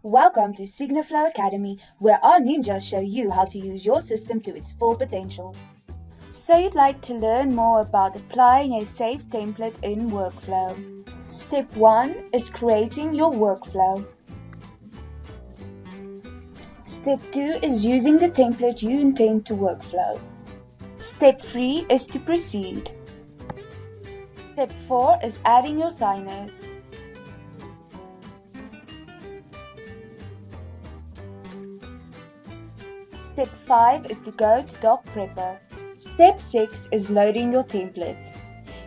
Welcome to SigniFlow Academy, where our ninjas show you how to use your system to its full potential. So you'd like to learn more about applying a saved template in workflow. Step 1 is creating your workflow. Step 2 is using the template you intend to workflow. Step 3 is to proceed. Step 4 is adding your signers. Step 5 is to go to DocPrepper. Step 6 is loading your template.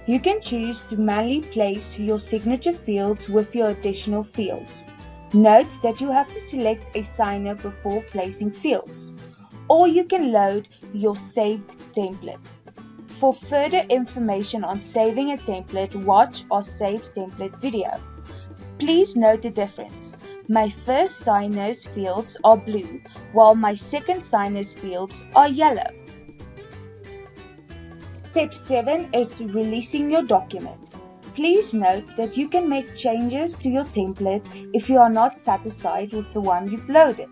You can choose to manually place your signature fields with your additional fields. Note that you have to select a signer before placing fields, or you can load your saved template. For further information on saving a template, watch our Save Template video. Please note the difference. My first signer's fields are blue, while my second signer's fields are yellow. Step 7 is releasing your document. Please note that you can make changes to your template if you are not satisfied with the one you've loaded.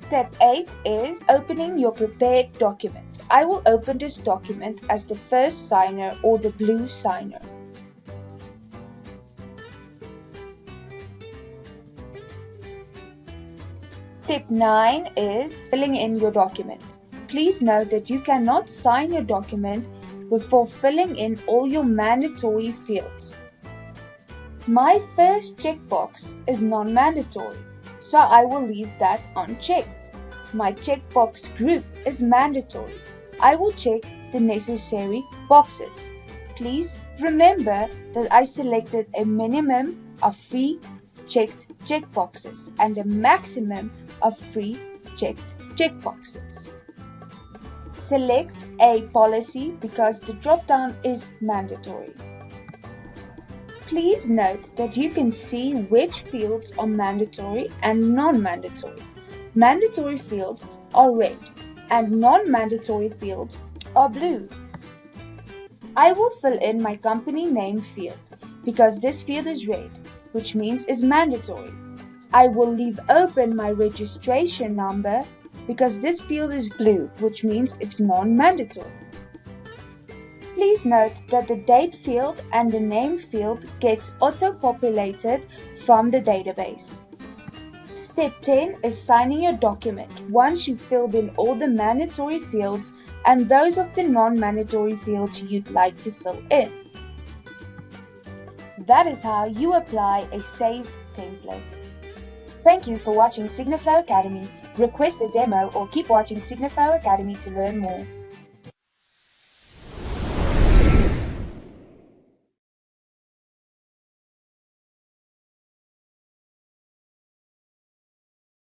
Step 8 is opening your prepared document. I will open this document as the first signer or the blue signer. Step 9 is filling in your document. Please note that you cannot sign your document before filling in all your mandatory fields. My first checkbox is non-mandatory, so I will leave that unchecked. My checkbox group is mandatory. I will check the necessary boxes. Please remember that I selected a minimum of 3 checked checkboxes and a maximum of 3 checked checkboxes. Select a policy because the drop-down is mandatory. Please note that you can see which fields are mandatory and non-mandatory. Mandatory fields are red and non-mandatory fields are blue. I will fill in my company name field because this field is red, which means it's mandatory. I will leave open my registration number because this field is blue, which means it's non-mandatory. Please note that the date field and the name field gets auto-populated from the database. Step 10 is signing your document once you've filled in all the mandatory fields and those of the non-mandatory fields you'd like to fill in. That is how you apply a saved template. Thank you for watching SigniFlow Academy. Request a demo or keep watching SigniFlow Academy to learn more.